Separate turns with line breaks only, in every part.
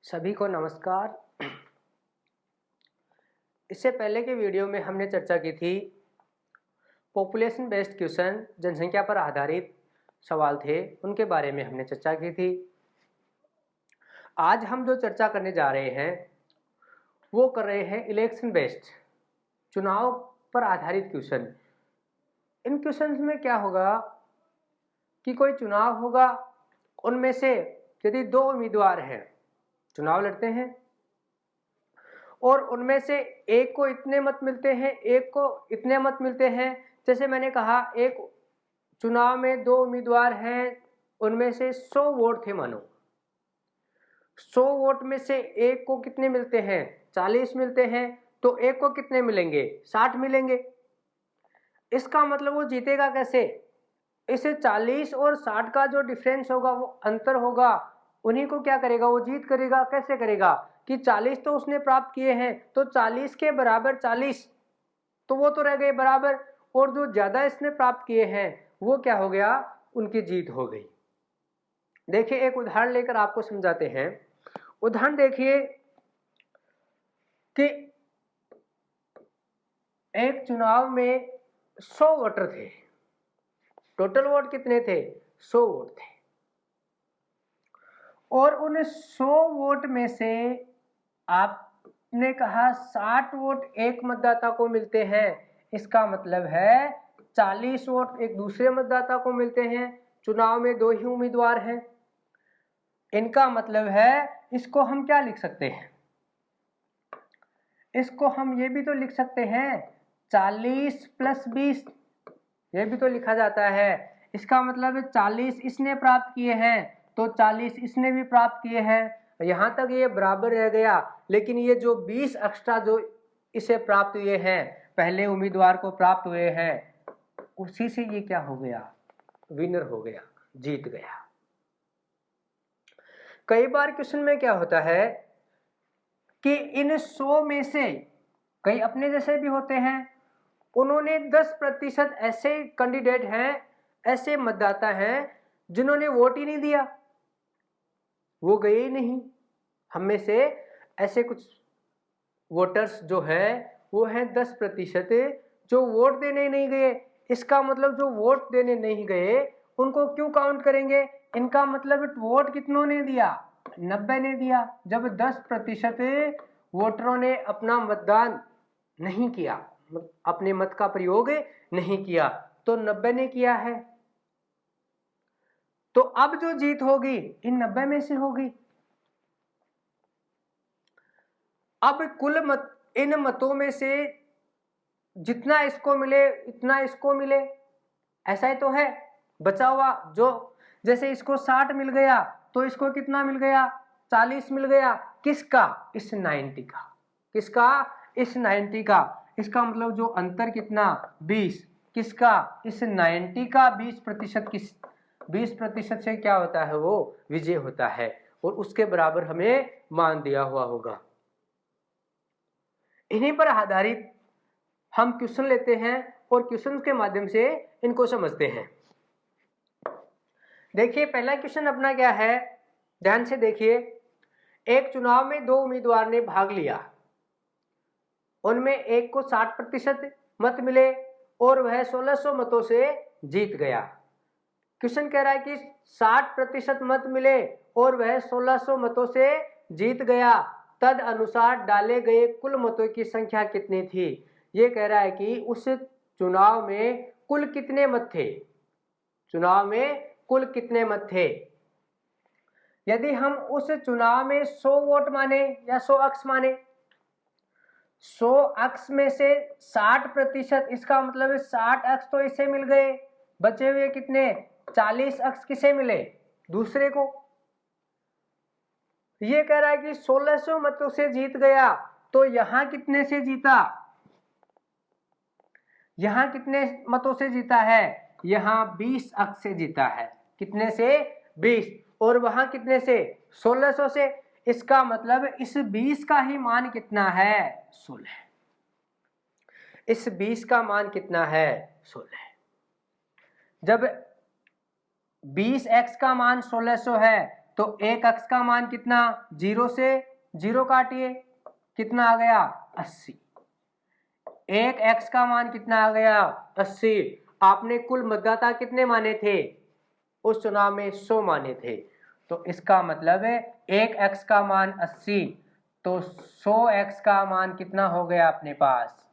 सभी को नमस्कार। इससे पहले के वीडियो में हमने चर्चा की थी पॉपुलेशन बेस्ड क्वेश्चन, जनसंख्या पर आधारित सवाल थे, उनके बारे में हमने चर्चा की थी। आज हम जो चर्चा करने जा रहे हैं वो कर रहे हैं इलेक्शन बेस्ड, चुनाव पर आधारित क्वेश्चन। इन क्वेश्चंस में क्या होगा कि कोई चुनाव होगा, उनमें से यदि दो उम्मीदवार हैं, चुनाव लड़ते हैं और उनमें से एक को इतने मत मिलते हैं, एक को इतने मत मिलते हैं। जैसे मैंने कहा, एक चुनाव में दो उम्मीदवार हैं, उनमें से 100 वोट थे, मानो 100 वोट में से एक को कितने मिलते हैं, 40 मिलते हैं, तो एक को कितने मिलेंगे, 60 मिलेंगे। इसका मतलब वो जीतेगा कैसे? इसे 40 और 60 का जो डिफरेंस होगा, वो अंतर होगा, उन्हीं को क्या करेगा, वो जीत करेगा। कैसे करेगा कि 40 तो उसने प्राप्त किए हैं, तो 40 के बराबर 40, तो वो तो रह गए बराबर, और जो ज्यादा इसने प्राप्त किए हैं वो क्या हो गया, उनकी जीत हो गई। देखिए, एक उदाहरण लेकर आपको समझाते हैं। उदाहरण देखिए कि एक चुनाव में 100 वोटर थे, टोटल वोट कितने थे, 100 वोट थे, और उन 100 वोट में से आपने कहा 60 वोट एक मतदाता को मिलते हैं। इसका मतलब है 40 वोट एक दूसरे मतदाता को मिलते हैं। चुनाव में दो ही उम्मीदवार हैं। इनका मतलब है, इसको हम क्या लिख सकते हैं, इसको हम ये भी तो लिख सकते हैं 40 + 20, ये भी तो लिखा जाता है। इसका मतलब 40 इसने प्राप्त किए हैं, तो 40 इसने भी प्राप्त किए हैं। यहां तक ये बराबर रह गया, लेकिन ये जो 20 एक्स्ट्रा जो इसे प्राप्त हुए हैं, पहले उम्मीदवार को प्राप्त हुए हैं, उसी से ये क्या हो गया, विनर हो गया, जीत गया। कई बार क्वेश्चन में क्या होता है कि इन 100 में से कई अपने जैसे भी होते हैं, उन्होंने 10% ऐसे कैंडिडेट हैं, ऐसे मतदाता हैं जिन्होंने वोट ही नहीं दिया, वो गए ही नहीं। हम में से ऐसे कुछ वोटर्स जो है वो हैं 10% जो वोट देने नहीं गए। इसका मतलब जो वोट देने नहीं गए उनको क्यों काउंट करेंगे? इनका मतलब वोट कितनों ने दिया, 90 ने दिया। जब 10% वोटरों ने अपना मतदान नहीं किया, अपने मत का प्रयोग नहीं किया, तो 90 ने किया है, तो अब जो जीत होगी इन 90 में से होगी। अब कुल मत, इन मतों में से जितना इसको मिले इतना इसको मिले, ऐसा ही तो है। बचा हुआ जो, जैसे इसको 60 मिल गया तो इसको कितना मिल गया, 40 मिल गया। किसका? इस 90 का। किसका? इस 90 का। इसका मतलब जो अंतर कितना, 20। किसका? इस 90 का 20%। किस 20% से क्या होता है, वो विजय होता है, और उसके बराबर हमें मान दिया हुआ होगा। इन्हीं पर आधारित हम क्वेश्चन लेते हैं और क्वेश्चन के माध्यम से इनको समझते हैं। देखिए, पहला क्वेश्चन अपना क्या है, ध्यान से देखिए। एक चुनाव में दो उम्मीदवार ने भाग लिया, उनमें एक को 60% मत मिले और वह 1600 मतों से जीत गया। क्वेश्चन कह रहा है कि 60% मत मिले और वह 1600 मतों से जीत गया, तद अनुसार डाले गए कुल मतों की संख्या कितनी थी। ये कह रहा है कि उस चुनाव में कुल कितने मत थे, चुनाव में कुल कितने मत थे। यदि हम उस चुनाव में 100 वोट माने या 100 अक्ष माने, 100 अक्ष में से 60%, इसका मतलब 60 अक्ष तो इसे मिल गए, बचे हुए कितने, 40 अक्ष किसे मिले, दूसरे को। ये कह रहा है कि 1600 मतों से जीत गया, तो यहां कितने से जीता, यहां कितने मतों से जीता है, यहां 20 अक्ष से जीता है। कितने से, 20, और वहां कितने से, 1600 से। इसका मतलब इस 20 का ही मान कितना है, 16। इस 20 का मान कितना है, 16। जब 20x का मान 1600 है, तो तो एक x का मान कितना, 0 से 0 काटिए, कितना आ गया 80। एक x का मान कितना आ गया 80। आपने कुल मतदाता कितने माने थे उस चुनाव में, 100 माने थे। तो इसका मतलब है एक x का मान 80, तो 100x का मान कितना हो गया अपने पास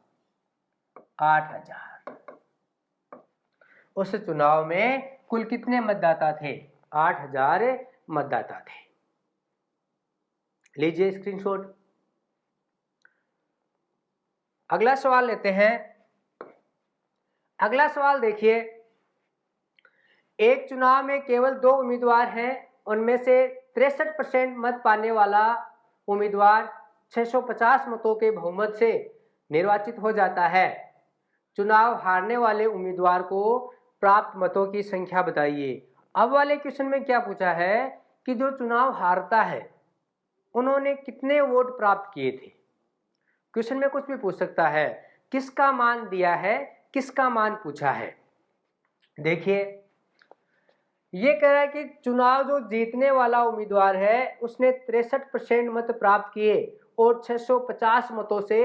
8000। उस चुनाव में कुल कितने मतदाता थे, 8000 मतदाता थे। लीजिए स्क्रीनशॉट। अगला सवाल लेते हैं। अगला सवाल देखिए, एक चुनाव में केवल 2 उम्मीदवार हैं, उनमें से 63% मत पाने वाला उम्मीदवार 650 मतों के बहुमत से निर्वाचित हो जाता है। चुनाव हारने वाले उम्मीदवार को प्राप्त मतों की संख्या बताइए। अब वाले क्वेश्चन में क्या पूछा है कि जो चुनाव हारता है उन्होंने कितने वोट प्राप्त किए थे। क्वेश्चन में कुछ भी पूछ सकता है, किसका मान दिया है, किसका मान पूछा है। देखिए ये कह रहा है कि चुनाव जो जीतने वाला उम्मीदवार है उसने 63% मत प्राप्त किए और 650 मतों से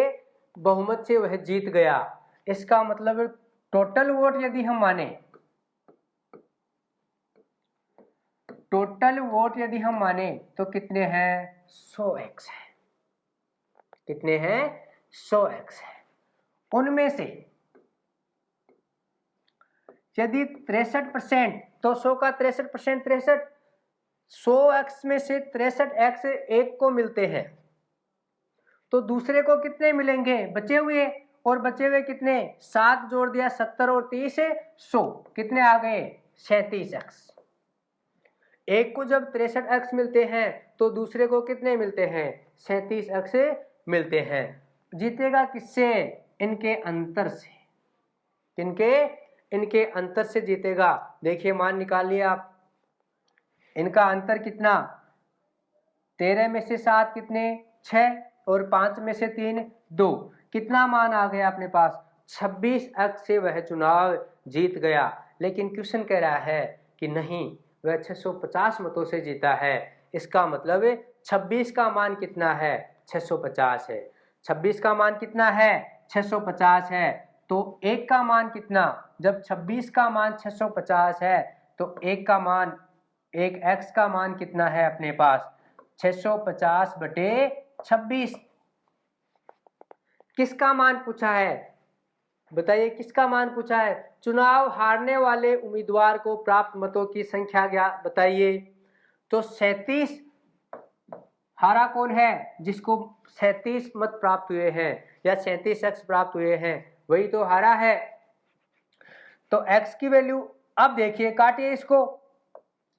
बहुमत से वह जीत गया। इसका मतलब टोटल वोट यदि हम माने, टोटल वोट यदि हम माने तो कितने हैं 100x है। कितने हैं 100x है। उनमें से यदि 63% तो 100 का 63% 63, 100x में से 63x एक को मिलते हैं तो दूसरे को कितने मिलेंगे बचे हुए, और बचे हुए कितने 7 जोड़ दिया 70 और 30 100, कितने आ गए 37x। एक को जब 63x मिलते हैं तो दूसरे को कितने मिलते हैं 37x मिलते हैं। जीतेगा किससे, इनके अंतर से। किनके, इनके अंतर से जीतेगा। देखिए मान निकाल लिया आप, इनका अंतर कितना, 13 में से 7 कितने 6 और 5 में से 3 2, कितना मान आ गया अपने पास 26x से वह चुनाव जीत गया। लेकिन क्वेश्चन कह रहा है कि नहीं, वह 650 मतों से जीता है। इसका मतलब 26 का मान कितना है 650 है। 26 का मान कितना है 650 है। तो एक का मान कितना, जब 26 का मान 650 है तो एक का मान, एक x का मान कितना है अपने पास 650 बटे 26। किसका मान पूछा है बताइए, किसका मान पूछा है। चुनाव हारने वाले उम्मीदवार को प्राप्त मतों की संख्या क्या बताइए। तो 37 हारा कौन है, जिसको 37 मत प्राप्त हुए हैं या 37x प्राप्त हुए हैं, वही तो हारा है। तो x की वैल्यू, अब देखिए काटिए इसको,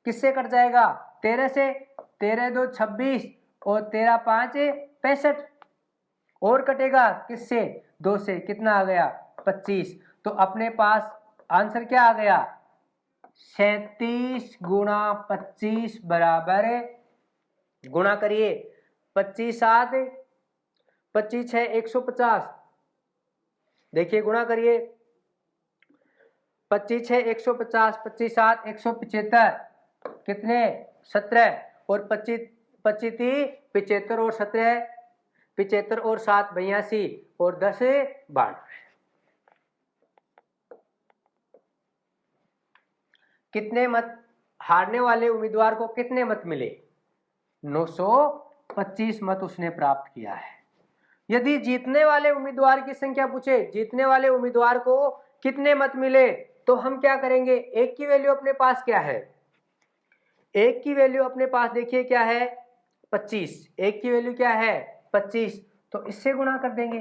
किससे कट जाएगा 13 से, 13 2 26 और 13 5 65, और कटेगा किससे 2 से, कितना आ गया 25। तो अपने पास आंसर क्या आ गया 37 गुणा 25 बराबर, गुणा करिए 25 7 25 6 150। देखिए गुणा करिए 25 6 150, 25 7 175, कितने 17, और 25 25 75 और 17 75 और 7 82 और 10 92। कितने मत, हारने वाले उम्मीदवार को कितने मत मिले 925 मत उसने प्राप्त किया है। यदि जीतने वाले उम्मीदवार की संख्या पूछे, जीतने वाले उम्मीदवार को कितने मत मिले, तो हम क्या करेंगे, एक की वैल्यू अपने पास क्या है, एक की वैल्यू अपने पास देखिए क्या है 25, एक की वैल्यू क्या है 25, तो इससे गुणा कर देंगे।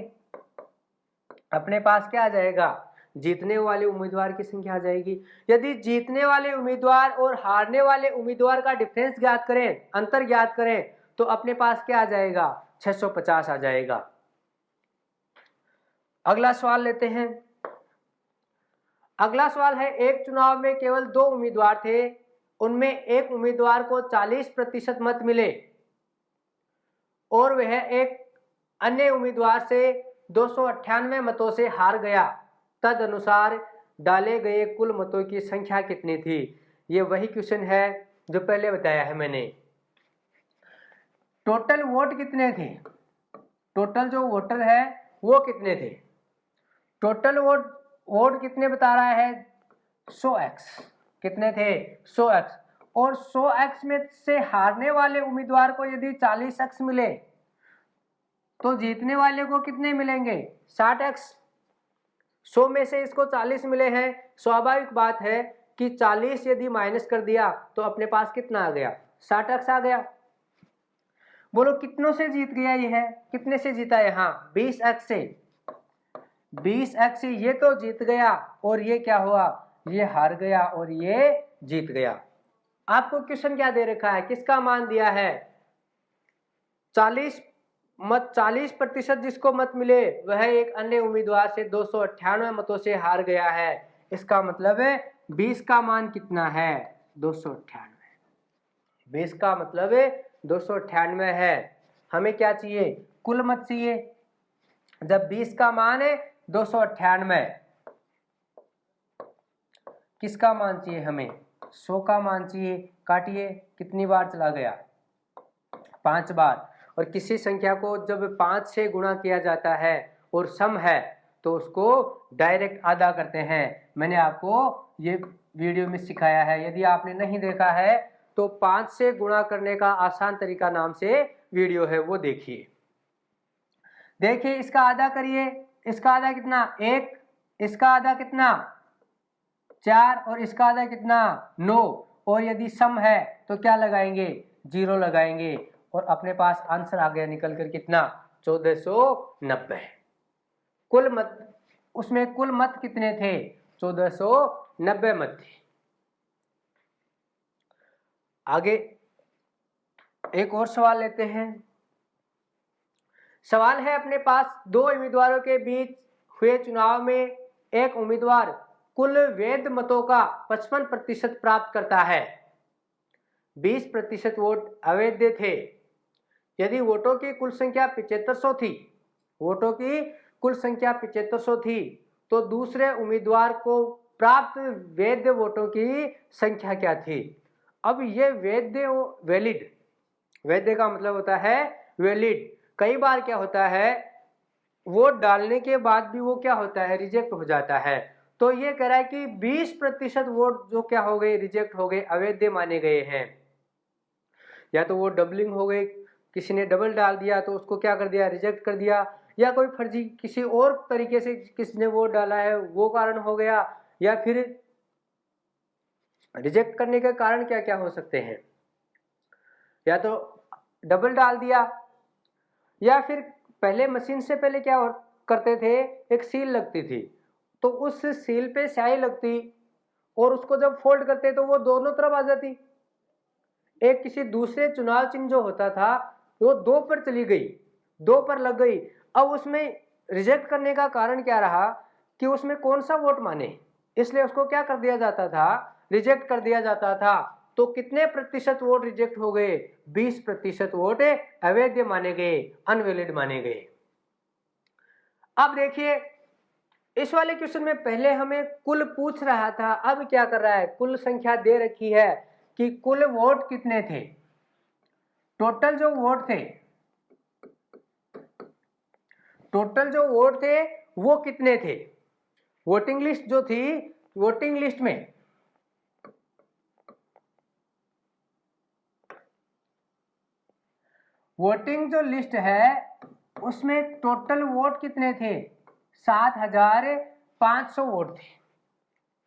अपने पास क्या आ जाएगा, जीतने वाले उम्मीदवार की संख्या आ जाएगी। यदि जीतने वाले उम्मीदवार और हारने वाले उम्मीदवार का डिफरेंस ज्ञात करें, अंतर ज्ञात करें, तो अपने पास क्या आ जाएगा 650 आ जाएगा। अगला सवाल लेते हैं। अगला सवाल है, एक चुनाव में केवल 2 उम्मीदवार थे, उनमें एक उम्मीदवार को 40% मत मिले और वह एक अन्य उम्मीदवार से 298 मतों से हार गया। तदनुसार डाले गए कुल मतों की संख्या कितनी थी। ये वही क्वेश्चन है जो पहले बताया है मैंने। टोटल वोट कितने थे, टोटल जो वोटर है वो कितने थे, टोटल वोट कितने बता रहा है 100x, कितने थे 100x, और 100x में से हारने वाले उम्मीदवार को यदि 40x मिले तो जीतने वाले को कितने मिलेंगे 60x। 100 में से इसको 40 मिले हैं, स्वाभाविक बात है कि 40 यदि माइनस कर दिया तो अपने पास कितना आ गया 60x आ गया। बोलो कितनों से जीत गया ये है, कितने से जीता है, हाँ 20x से, 20x से ये तो जीत गया और ये क्या हुआ, ये हार गया और ये जीत गया। आपको क्वेश्चन क्या दे रखा है, किसका मान दिया है 40% जिसको मत मिले वह एक अन्य उम्मीदवार से 298 मतों से हार गया है। इसका मतलब है 20 का मान कितना है 298, 20 का मतलब है 298 है। हमें क्या चाहिए कुल मत चाहिए, जब 20 का मान है 298, किसका मान चाहिए हमें 100 का मान चाहिए। काटिए कितनी बार चला गया 5 बार, और किसी संख्या को जब 5 से गुणा किया जाता है और सम है तो उसको डायरेक्ट आधा करते हैं। मैंने आपको ये वीडियो में सिखाया है, यदि आपने नहीं देखा है तो 5 से गुणा करने का आसान तरीका नाम से वीडियो है, वो देखिए। देखिए इसका आधा करिए, इसका आधा कितना 1, इसका आधा कितना 4 और इसका आधा कितना 9, और यदि सम है तो क्या लगाएंगे 0 लगाएंगे और अपने पास आंसर आ गया निकल कर कितना 1490। कुल मत, उसमें कुल मत कितने थे 1490 मत थे। आगे एक और सवाल लेते हैं। सवाल है अपने पास दो उम्मीदवारों के बीच हुए चुनाव में एक उम्मीदवार कुल वैध मतों का 55% प्राप्त करता है, 20% वोट अवैध थे। यदि वोटों की कुल संख्या 7500 थी, वोटों की कुल संख्या 7500 थी तो दूसरे उम्मीदवार को प्राप्त वैध वोटों की संख्या क्या थी। अब ये वैलिड, वैध का मतलब होता है वैलिड। कई बार क्या होता है वोट डालने के बाद भी वो क्या होता है रिजेक्ट हो जाता है, तो ये कह रहा है कि 20% वोट जो क्या हो गए रिजेक्ट हो गए, अवैध माने गए हैं। या तो वो डबलिंग हो गई, किसी ने डबल डाल दिया तो उसको क्या कर दिया रिजेक्ट कर दिया, या कोई फर्जी किसी और तरीके से किसी ने वोट डाला है वो कारण हो गया, या फिर रिजेक्ट करने के कारण क्या क्या हो सकते हैं, या तो डबल डाल दिया, या फिर पहले मशीन से पहले क्या करते थे एक सील लगती थी तो उस सील पे स्याही लगती और उसको जब फोल्ड करते तो वो दोनों तरफ आ जाती। एक किसी दूसरे चुनाव चिन्ह जो होता था वो 2 पर चली गई, 2 पर लग गई। अब उसमें रिजेक्ट करने का कारण क्या रहा कि उसमें कौन सा वोट माने, इसलिए उसको क्या कर दिया जाता था रिजेक्ट कर दिया जाता था। तो कितने प्रतिशत वोट रिजेक्ट हो गए 20% वोट अवैध माने गए, अनवैलिड माने गए। अब देखिए इस वाले क्वेश्चन में पहले हमें कुल पूछ रहा था, अब क्या कर रहा है कुल संख्या दे रखी है कि कुल वोट कितने थे, टोटल जो वोट थे, टोटल जो वोट थे वो कितने थे। वोटिंग लिस्ट जो थी, वोटिंग लिस्ट में वोटिंग जो लिस्ट है उसमें टोटल वोट कितने थे 7500 वोट थे।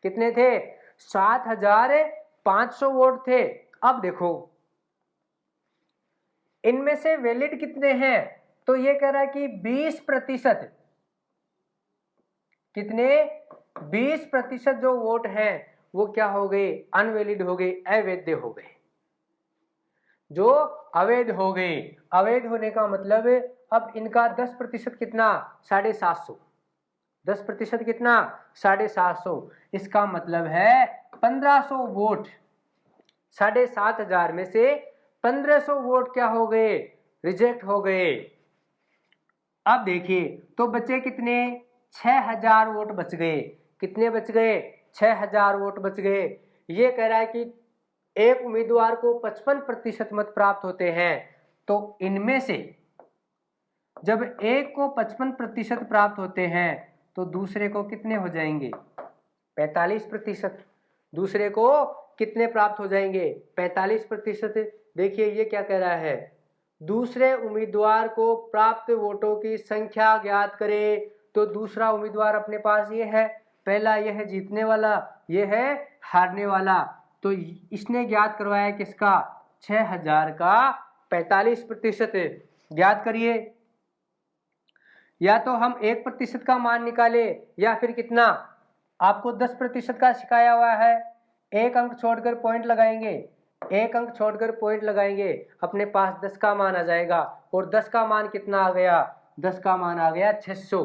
कितने थे 7500 वोट थे। अब देखो इनमें से वैलिड कितने हैं, तो ये कह रहा है कि 20%, कितने 20% जो वोट हैं वो क्या हो गए अनवैलिड हो गए, अवैध हो गए, जो अवैध हो गए। अवैध होने का मतलब अब इनका 10% कितना 750, 10% कितना 750, इसका मतलब है 1500 वोट, 7500 में से 1500 वोट क्या हो गए रिजेक्ट हो गए। अब देखिए तो बचे कितने 6000 वोट बच गए, कितने बच गए 6000 वोट बच गए। ये कह रहा है कि एक उम्मीदवार को 55% मत प्राप्त होते हैं तो इनमें से जब एक को 55% प्राप्त होते हैं तो दूसरे को कितने हो जाएंगे? 45%। दूसरे को कितने प्राप्त हो जाएंगे? 45%। देखिए ये क्या कह रहा है, दूसरे उम्मीदवार को प्राप्त वोटों की संख्या ज्ञात करें। तो दूसरा उम्मीदवार अपने पास ये है, पहला ये है जीतने वाला, ये है हारने वाला। तो इसने ज्ञात करवाया किसका? 6000 का 45%। ज्ञात करिए, या तो हम 1% का मान निकाले या फिर कितना, आपको 10% का सिखाया हुआ है। एक अंक छोड़कर पॉइंट लगाएंगे, एक अंक छोड़कर पॉइंट लगाएंगे, अपने पास 10 का मान आ जाएगा। और 10 का मान कितना आ गया? 10 का मान आ गया 600।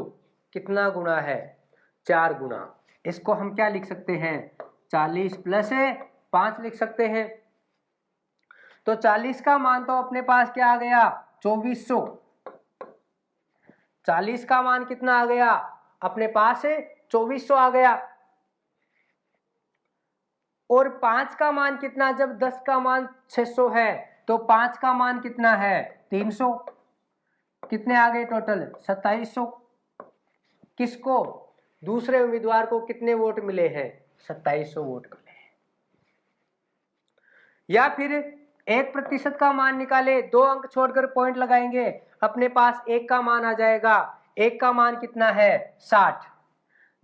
कितना गुना है? 4 गुना। इसको हम क्या लिख सकते हैं? 40 प्लस 5 लिख सकते हैं। तो 40 का मान तो अपने पास क्या आ गया? 2400। 40 का मान कितना आ गया अपने पास? 2400 आ गया। और 5 का मान कितना? जब 10 का मान 600 है तो 5 का मान कितना है? 300। कितने आ गए टोटल? 2700। किसको? दूसरे उम्मीदवार को कितने वोट मिले हैं? 2700 वोट मिले हैं। या फिर 1% का मान निकाले, 2 अंक छोड़कर पॉइंट लगाएंगे, अपने पास 1 का मान आ जाएगा। 1 का मान कितना है? 60।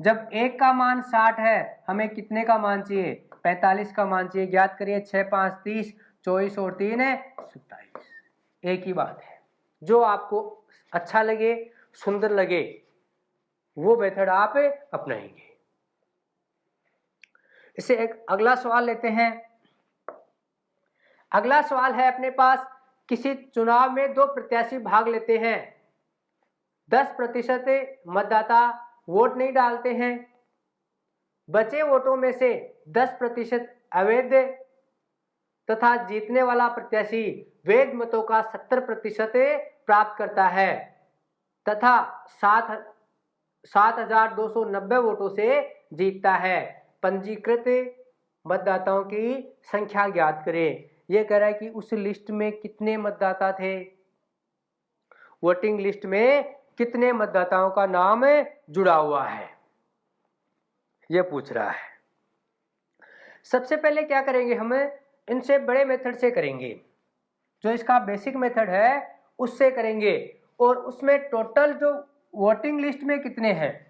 जब 1 का मान 60 है, हमें कितने का मान चाहिए? 45 का मान चाहिए। ज्ञात करिए। 6 5 30, 24 और 3 है 27। एक ही बात है। जो आपको अच्छा लगे, सुंदर लगे, वो मेथड आप अपनाएंगे। इसे एक अगला सवाल लेते हैं। अगला सवाल है अपने पास, किसी चुनाव में 2 प्रत्याशी भाग लेते हैं, 10% मतदाता वोट नहीं डालते हैं, बचे वोटों में से 10% अवैध तथा जीतने वाला प्रत्याशी वैध मतों का 70% प्राप्त करता है तथा 7290 वोटों से जीतता है। पंजीकृत मतदाताओं की संख्या ज्ञात करें। यह कह रहा है कि उस लिस्ट में कितने मतदाता थे, वोटिंग लिस्ट में कितने मतदाताओं का नाम जुड़ा हुआ है, यह पूछ रहा है। सबसे पहले क्या करेंगे, हम इनसे बड़े मेथड से करेंगे, जो इसका बेसिक मेथड है उससे करेंगे। और उसमें टोटल जो वोटिंग लिस्ट में कितने हैं,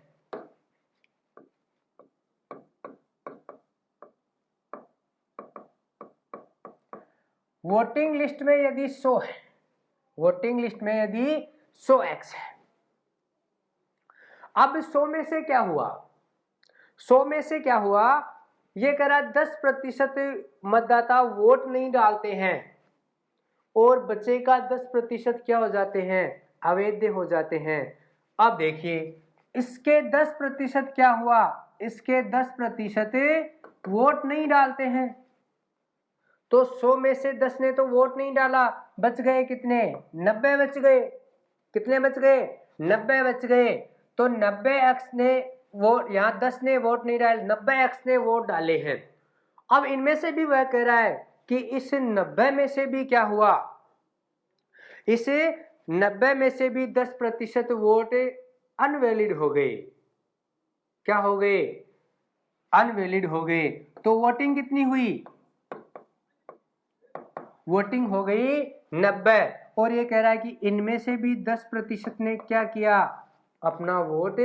वोटिंग लिस्ट में यदि 100 है, वोटिंग लिस्ट में यदि 100x है, अब 100 में से क्या हुआ, 100 में से क्या हुआ, ये कह रहा 10% मतदाता वोट नहीं डालते हैं और बचे का 10% क्या हो जाते हैं, अवैध हो जाते हैं। अब देखिए इसके 10% क्या हुआ, इसके 10% वोट नहीं डालते हैं, तो 100 में से 10 ने तो वोट नहीं डाला, बच गए कितने, 90 बच गए। कितने बच गए, 90 बच गए। तो 90x ने वोट, यहाँ 10 ने वोट नहीं डाले, 90x ने वोट डाले हैं। अब इनमें से भी वह कह रहा है कि इस 90 में से भी क्या हुआ, इस 90 में से भी 10% वोट अनवैलिड हो गए। क्या हो गए, अनवैलिड हो गए। तो वोटिंग कितनी हुई, वोटिंग हो गई 90। और ये कह रहा है कि इनमें से भी 10% ने क्या किया, अपना वोट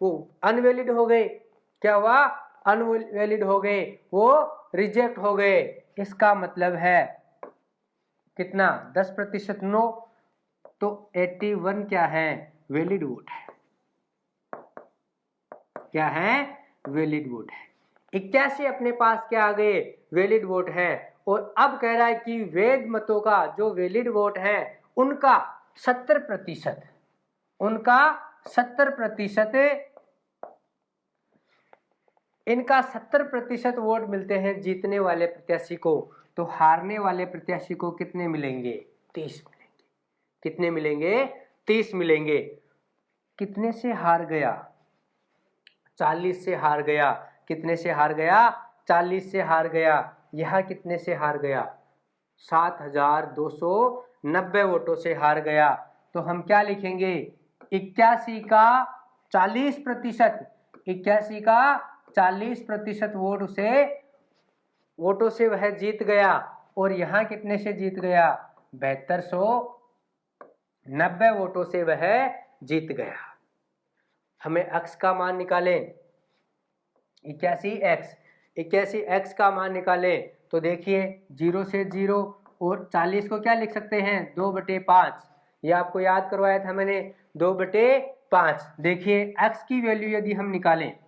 वो अनवैलिड हो गए। क्या हुआ, अनवैलिड हो गए, वो रिजेक्ट हो गए। इसका मतलब है कितना, 10% नो, तो 81 क्या है, वैलिड वोट है। क्या है, वैलिड वोट है। 81 अपने पास क्या आ गए, वैलिड वोट है। और अब कह रहा है कि वैध मतों का जो वैलिड वोट है उनका 70%, उनका 70%, इनका 70% वोट मिलते हैं जीतने वाले प्रत्याशी को। तो हारने वाले प्रत्याशी को कितने मिलेंगे, 30 मिलेंगे। कितने मिलेंगे, 30 मिलेंगे। कितने से हार गया, 40 से हार गया। कितने से हार गया, 40 से हार गया। यह कितने से हार गया, 7290 90 वोटों से हार गया। तो हम क्या लिखेंगे, 81 का 40%, 81 का 40% वोटों से वह जीत गया। और यहाँ कितने से जीत गया, 7290 वोटों से वह जीत गया। हमें x का मान निकालें, 81x का मान निकालें। तो देखिए 0 से 0 और 40 को क्या लिख सकते हैं, 2/5। ये आपको याद करवाया था मैंने, 2/5। देखिए x की वैल्यू यदि हम निकालें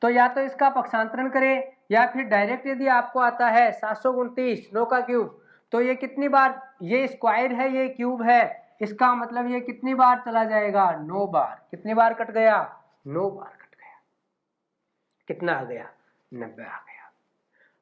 तो या तो इसका पक्षांतरण करें या फिर डायरेक्ट यदि आपको आता है 729 9 का क्यूब, तो ये कितनी बार, ये स्क्वायर है ये क्यूब है, इसका मतलब ये कितनी बार चला जाएगा, 9 बार। कितनी बार कट गया, 9 बार कट गया। कितना आ गया, 90 आ गया।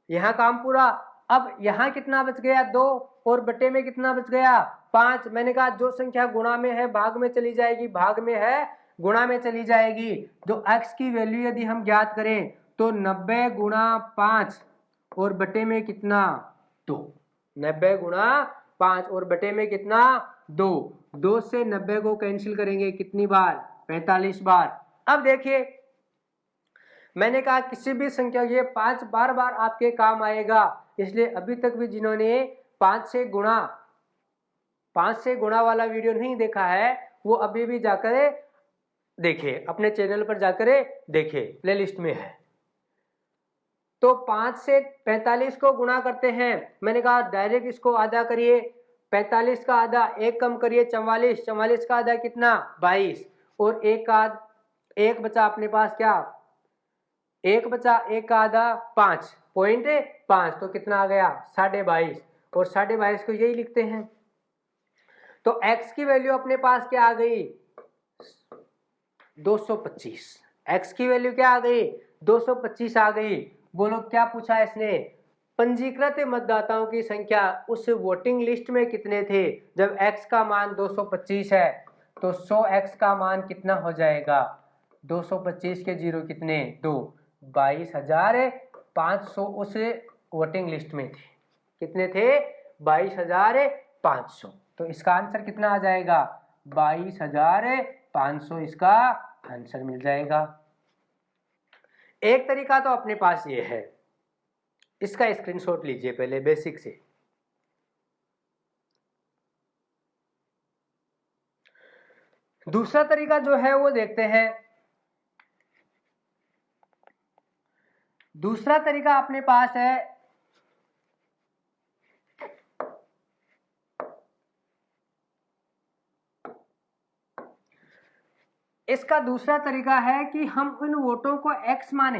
यहाँ काम पूरा। अब यहाँ कितना बच गया, 2 और बटे में कितना बच गया, 5। मैंने कहा जो संख्या गुणा में है भाग में चली जाएगी, भाग में है गुणा में चली जाएगी। तो x की वैल्यू यदि हम ज्ञात करें तो 90 गुणा 5 और बटे में कितना, 2। 90 गुणा 5 और बटे में कितना, 2। 2 से 90 को कैंसिल करेंगे कितनी बार, 45 बार। अब देखिए मैंने कहा किसी भी संख्या, ये 5 बार बार आपके काम आएगा, इसलिए अभी तक भी जिन्होंने 5 से गुणा वाला वीडियो नहीं देखा है वो अभी भी जाकर देखे, अपने चैनल पर जाकर देखे, प्लेलिस्ट में है। तो 5 से 45 को गुणा करते हैं, मैंने कहा डायरेक्ट इसको आधा करिए, 45 का आधा 1 कम करिए 44, 44 का आधा कितना, 22। और एक बचा अपने पास क्या, 1 बचा, 1 का आधा 5.5, तो कितना आ गया, 22.5। और 22.5 को यही लिखते हैं। तो x की वैल्यू अपने पास क्या आ गई, 225। x की वैल्यू क्या आ गई, 225 आ गई। बोलो क्या पूछा इसने, पंजीकृत मतदाताओं की संख्या उस वोटिंग लिस्ट में कितने थे जब x का मान 225 है। तो 100x का मान कितना हो जाएगा, 225 के 0 कितने, 2, 22,500 उस वोटिंग लिस्ट में थे। कितने थे, 22,500। तो इसका आंसर कितना आ जाएगा, 22,500 इसका आंसर मिल जाएगा। एक तरीका तो अपने पास ये है, इसका स्क्रीनशॉट लीजिए पहले बेसिक से। दूसरा तरीका जो है वो देखते हैं। दूसरा तरीका अपने पास है, इसका दूसरा तरीका है कि हम उन वोटों को x माने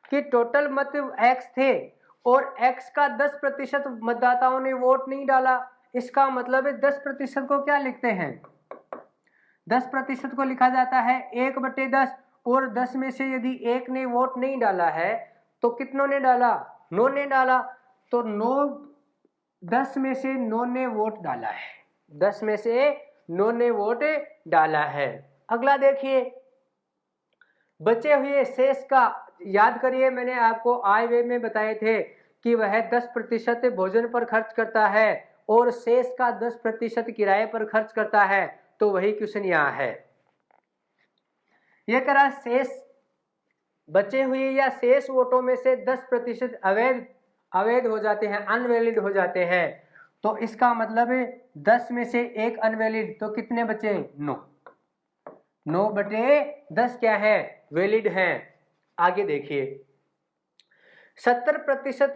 कि टोटल मत x थे और x का 10% मतदाताओं ने वोट नहीं डाला। इसका मतलब है 10% को क्या लिखते हैं, 10% को लिखा जाता है 1/10। और 10 में से यदि 1 ने वोट नहीं डाला है तो कितनों ने डाला, 9 ने डाला। तो 10 में से 9 ने वोट डाला है, 10 में से 9 ने वोट डाला है। अगला देखिए, बचे हुए शेष का याद करिए, मैंने आपको आय व्यय में बताए थे कि वह 10% भोजन पर खर्च करता है और शेष का 10% किराए पर खर्च करता है। तो वही क्वेश्चन यहाँ है। यह करा शेष बचे हुए या शेष वोटों में से 10% अवैध हो जाते हैं, अनवैलिड हो जाते हैं। तो इसका मतलब 10 में से 1 अनवैलिड, तो कितने बचे, 9। 9/10 क्या है, वैलिड है। आगे देखिए, 70%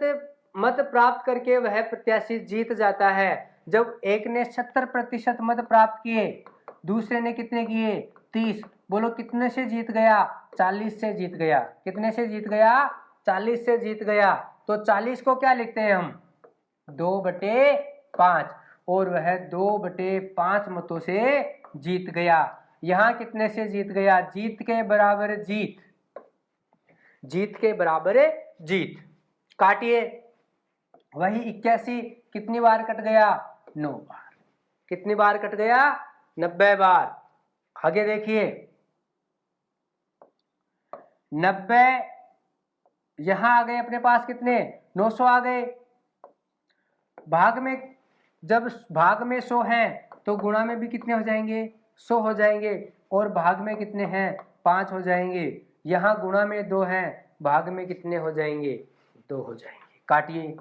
मत प्राप्त करके वह प्रत्याशी जीत जाता है। जब एक ने 70% मत प्राप्त किए, दूसरे ने कितने किए, 30। बोलो कितने से जीत गया, 40 से जीत गया। कितने से जीत गया, 40 से जीत गया। तो 40 को क्या लिखते हैं हम, 2/5। और वह 2/5 मतों से जीत गया। यहाँ कितने से जीत गया, जीत के बराबर जीत, जीत के बराबर जीत। काटिए, वही 81 कितनी बार कट गया, 9 बार। कितनी बार कट गया, 90 बार। आगे देखिए, 90 यहां आ गए अपने पास कितने, 900 आ गए। भाग में जब भाग में 100 हैं तो गुणा में भी कितने हो जाएंगे, 100 हो जाएंगे, और भाग में कितने हैं, 5 हो जाएंगे। यहाँ गुणा में 2 हैं, भाग में कितने हो जाएंगे, 2 हो जाएंगे। काटिए,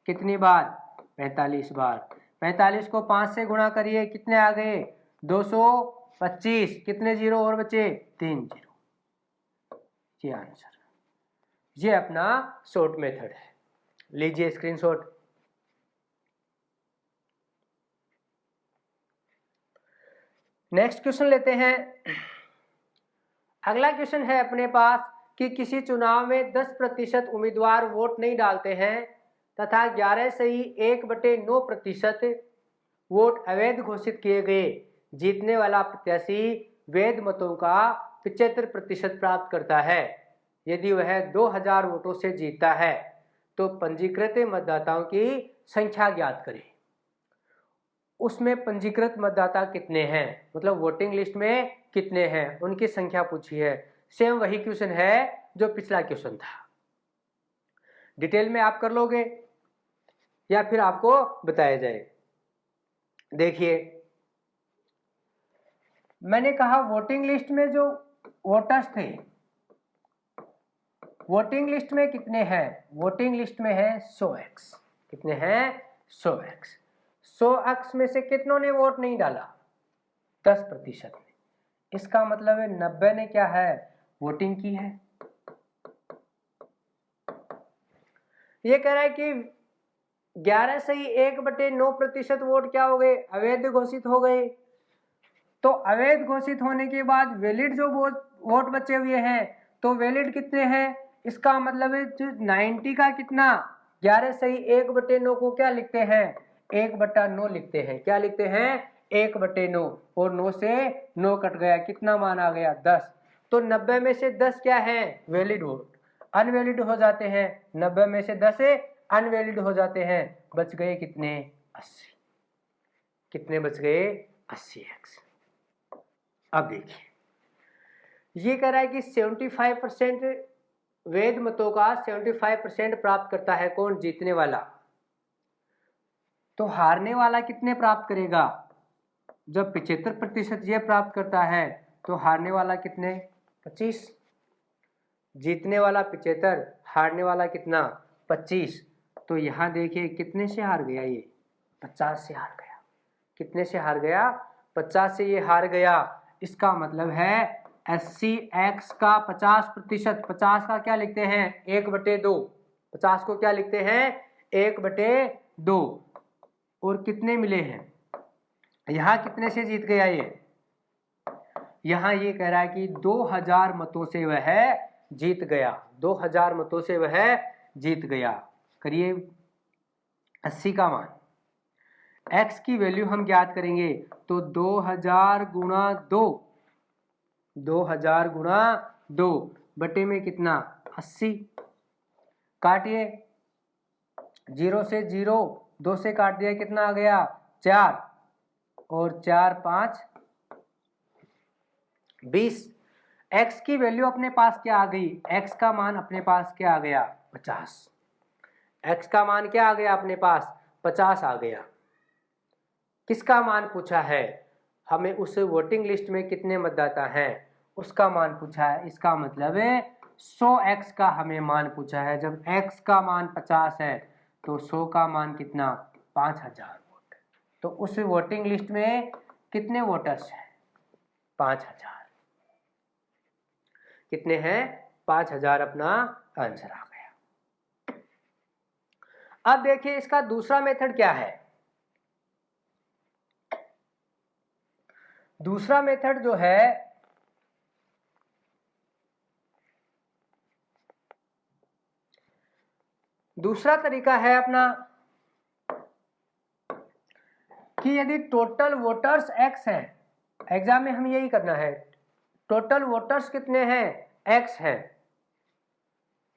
कितनी बार, 45 बार। 45 को 5 से गुणा करिए, कितने आ गए, 225। कितने जीरो और बचे, 3 जीरो। ये आंसर, ये अपना शॉर्ट मेथड है। लीजिए स्क्रीनशॉट। नेक्स्ट क्वेश्चन लेते हैं। अगला क्वेश्चन है अपने पास कि किसी चुनाव में 10% उम्मीदवार वोट नहीं डालते हैं तथा 11 सही 1/9% वोट अवैध घोषित किए गए। जीतने वाला प्रत्याशी वैध मतों का 75% प्राप्त करता है। यदि वह 2000 वोटों से जीतता है तो पंजीकृत मतदाताओं की संख्या ज्ञात करें। उसमें पंजीकृत मतदाता कितने हैं, मतलब वोटिंग लिस्ट में कितने हैं, उनकी संख्या पूछी है। सेम वही क्वेश्चन है जो पिछला क्वेश्चन था। डिटेल में आप कर लोगे या फिर आपको बताया जाए। देखिए, मैंने कहा वोटिंग लिस्ट में जो वोटर्स थे, वोटिंग लिस्ट में कितने हैं, वोटिंग लिस्ट में है 100x। कितने हैं, 100x। 100x में से कितनों ने वोट नहीं डाला, 10% ने। इसका मतलब है 90 ने क्या है, वोटिंग की है। ये कह रहा है कि 11 सही 1/9% वोट क्या हो गए, अवैध घोषित हो गए। तो अवैध घोषित होने के बाद वैलिड जो वोट बचे हुए हैं, तो वैलिड कितने हैं, इसका मतलब है 90 का कितना, 11 सही 1/9 को क्या लिखते हैं, 1/9 लिखते हैं। क्या लिखते हैं, 1/9, और 9 से 9 कट गया, कितना मान आ गया, 10। तो 90 में से 10 क्या है, वैलिड वोट। अनवैलिड हो जाते हैं, 90 में से 10 अनवैलिड हो जाते हैं। बच गए कितने, 80। कितने बच गए, 80x। अब देखिए, ये कह रहा है कि 75% वैध मतों का 75% प्राप्त करता है कौन, जीतने वाला। तो हारने वाला कितने प्राप्त करेगा, जब 75% ये प्राप्त करता है तो हारने वाला कितने, 25। जीतने वाला 75, हारने वाला कितना, 25। तो यहां देखिए कितने से हार गया, ये 50 से हार गया। कितने से हार गया, 50 से ये हार गया। इसका मतलब है 80x का 50%, 50 का क्या लिखते हैं, 1/2। 50 को क्या लिखते हैं, 1/2। और कितने मिले हैं, यहां कितने से जीत गया ये, यहां ये कह रहा है कि 2000 मतों से वह जीत गया। 2000 मतों से वह जीत गया। करिए 80 का मान, x की वैल्यू हम ज्ञात करेंगे, तो 2000 गुणा 2, 2000 गुणा 2 बटे में कितना, 80। काटिए, 0 से 0, 2 से काट दिया, कितना आ गया, 4, और 4 5 20। x की वैल्यू अपने पास क्या आ गई, x का मान अपने पास क्या आ गया, 50। x का मान क्या आ गया अपने पास, 50 आ गया। किसका मान पूछा है, हमें उस वोटिंग लिस्ट में कितने मतदाता हैं उसका मान पूछा है। इसका मतलब है 100x का हमें मान पूछा है। जब x का मान 50 है तो 100 का मान कितना, 5000 वोट। तो उस वोटिंग लिस्ट में कितने वोटर्स हैं, 5000। कितने हैं, 5000 अपना आंसर आ गया। अब देखिए इसका दूसरा मेथड क्या है। दूसरा मेथड जो है, दूसरा तरीका है अपना कि यदि टोटल वोटर्स x है, एग्जाम में हम यही करना है, टोटल वोटर्स कितने हैं, x है,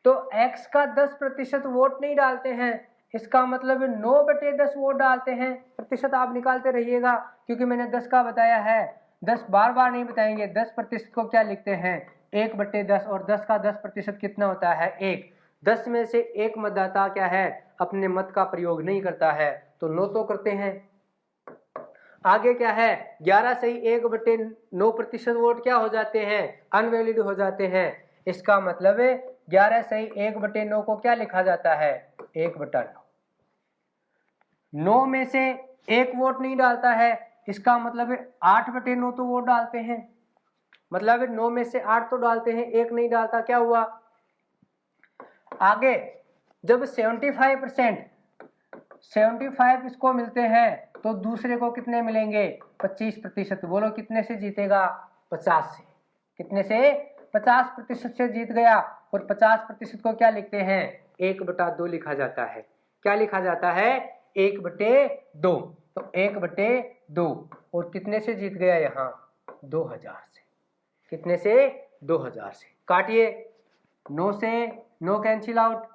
तो x का 10% वोट नहीं डालते हैं। इसका मतलब 9/10 वोट डालते हैं। प्रतिशत आप निकालते रहिएगा, क्योंकि मैंने 10 का बताया है, 10 बार बार नहीं बताएंगे। 10% को क्या लिखते हैं, 1/10, और 10 का 10% कितना होता है, 1। 10 में से एक मतदाता क्या है, अपने मत का प्रयोग नहीं करता है, तो 9 तो करते हैं। आगे क्या है, 11 सही 1/9% वोट क्या हो जाते हैं, अनवैलिड हो जाते हैं। इसका मतलब है 11 सही 1/9 को क्या लिखा जाता है, 1/9। 9 में से एक वोट नहीं डालता है, इसका मतलब है 8/9 तो वोट डालते हैं, मतलब 9 में से 8 तो डालते हैं, एक नहीं डालता, क्या हुआ। आगे जब 75% इसको मिलते हैं तो दूसरे को कितने मिलेंगे, 25%। बोलो कितने से जीतेगा, 50 से। कितने से, 50% से जीत गया। और 50% को क्या लिखते हैं, 1/2 लिखा जाता है। क्या लिखा जाता है, 1/2। तो 1/2 और कितने से जीत गया यहाँ, 2000 से। कितने से, 2000 से। काटिए, 9 से 9 कैंसिल आउट,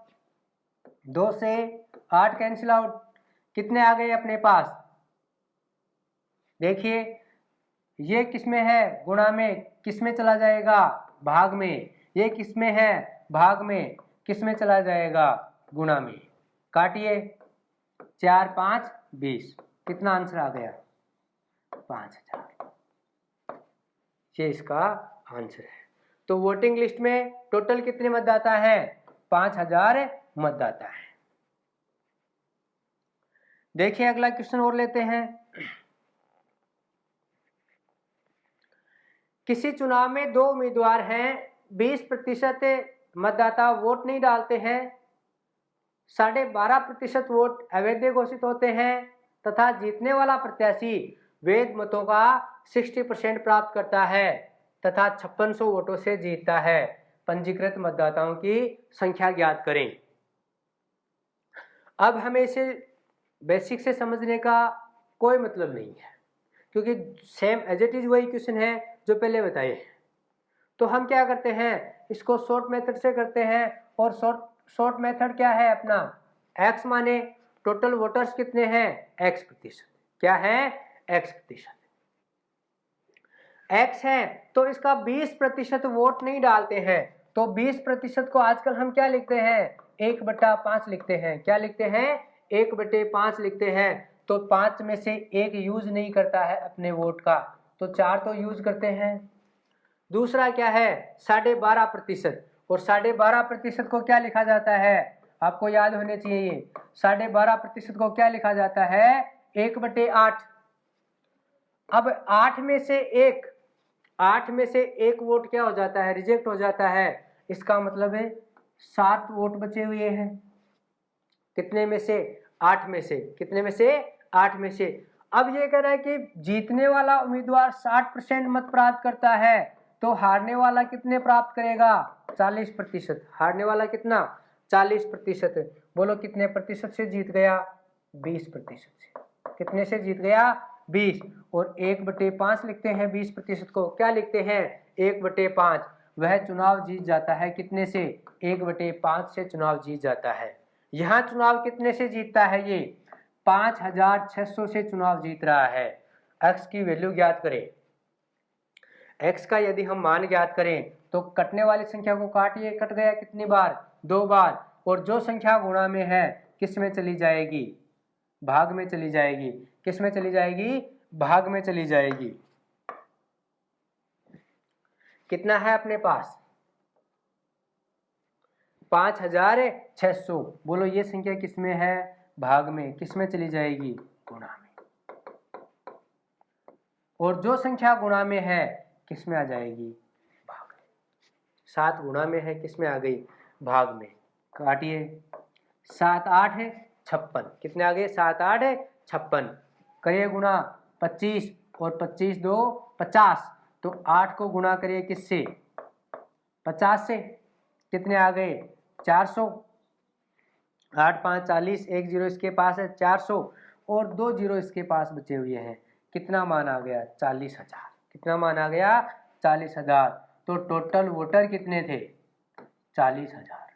2 से 8 कैंसिल आउट, कितने आ गए अपने पास। देखिए ये किसमें है, गुणा में, किसमें चला जाएगा, भाग में। ये किसमें है, भाग में, किसमें चला जाएगा, गुणा में। काटिए, 4 5 20, कितना आंसर आ गया, 5000। ये इसका आंसर है। तो वोटिंग लिस्ट में टोटल कितने मतदाता है, 5000 मतदाता है। देखिए अगला क्वेश्चन और लेते हैं। किसी चुनाव में 2 उम्मीदवार हैं, 20% मतदाता वोट नहीं डालते हैं, 12.5% वोट अवैध घोषित होते हैं तथा जीतने वाला प्रत्याशी वैध मतों का 60% प्राप्त करता है तथा 5600 वोटों से जीतता है। पंजीकृत मतदाताओं की संख्या ज्ञात करें। अब हमें इसे बेसिक से समझने का कोई मतलब नहीं है, क्योंकि सेम एज इट इज वही क्वेश्चन है जो पहले बताए हैं। तो हम क्या करते हैं, इसको शॉर्ट मेथड से करते हैं। और शॉर्ट मेथड क्या है अपना, x माने टोटल वोटर्स कितने हैं, x%। क्या है, x%। x है तो इसका 20% वोट नहीं डालते हैं, तो 20% को आजकल हम क्या लिखते हैं, 1/5 लिखते हैं। क्या लिखते हैं, 1/5 लिखते हैं। तो 5 में से 1 यूज नहीं करता है अपने वोट का, तो 4 तो यूज करते हैं। दूसरा क्या है, 12.5%। और 12.5% को क्या लिखा जाता है, आपको याद होने चाहिए। 12.5% को क्या लिखा जाता है, 1/8। अब 8 में से 1 वोट क्या हो जाता है, रिजेक्ट हो जाता है। इसका मतलब है 7 वोट बचे हुए हैं। कितने में से, 8 में से। कितने में से, 8 में से। अब ये कह रहा है कि जीतने वाला उम्मीदवार 60% मत प्राप्त करता है, तो हारने वाला कितने प्राप्त करेगा, 40%। हारने वाला कितना, 40%। बोलो कितने प्रतिशत से जीत गया, 20% से। कितने से जीत गया, 20। और 1/5 लिखते हैं 20% को, क्या लिखते हैं, 1/5। वह चुनाव जीत जाता है, कितने से, 1/5 से चुनाव जीत जाता है। यहाँ चुनाव कितने से जीतता है, ये 5600 से चुनाव जीत रहा है। x की वैल्यू ज्ञात करें। x का यदि हम मान ज्ञात करें तो कटने वाली संख्या को काटिए, कट गया कितनी बार, 2 बार। और जो संख्या गुणा में है किस में चली जाएगी, भाग में चली जाएगी। किस में चली जाएगी, भाग में चली जाएगी। कितना है अपने पास, 5600। बोलो ये संख्या किस में है, भाग में। किस में चली जाएगी, गुणा में। और जो संख्या गुणा में है किस में आ जाएगी, भाग में। 7 गुणा में है, किस में आ गई, भाग में। काटिए, 7 8 है 56। कितने आ गए, 7 8 है 56। करिए गुणा 25 और 25 2 50। तो 8 को गुणा करिए किससे, 50 से। कितने आ गए, 400। 8 5 40, 1 0 इसके पास है 400 और 2 0 इसके पास बचे हुए हैं। कितना मान आ गया, 40,000। कितना मान आ गया, 40,000। तो टोटल वोटर कितने थे, 40,000।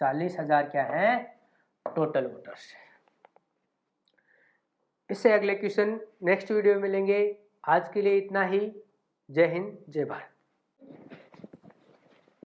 40,000 क्या है, टोटल वोटर्स। इससे अगले क्वेश्चन नेक्स्ट वीडियो में मिलेंगे। आज के लिए इतना ही। जय हिंद, जय भारत।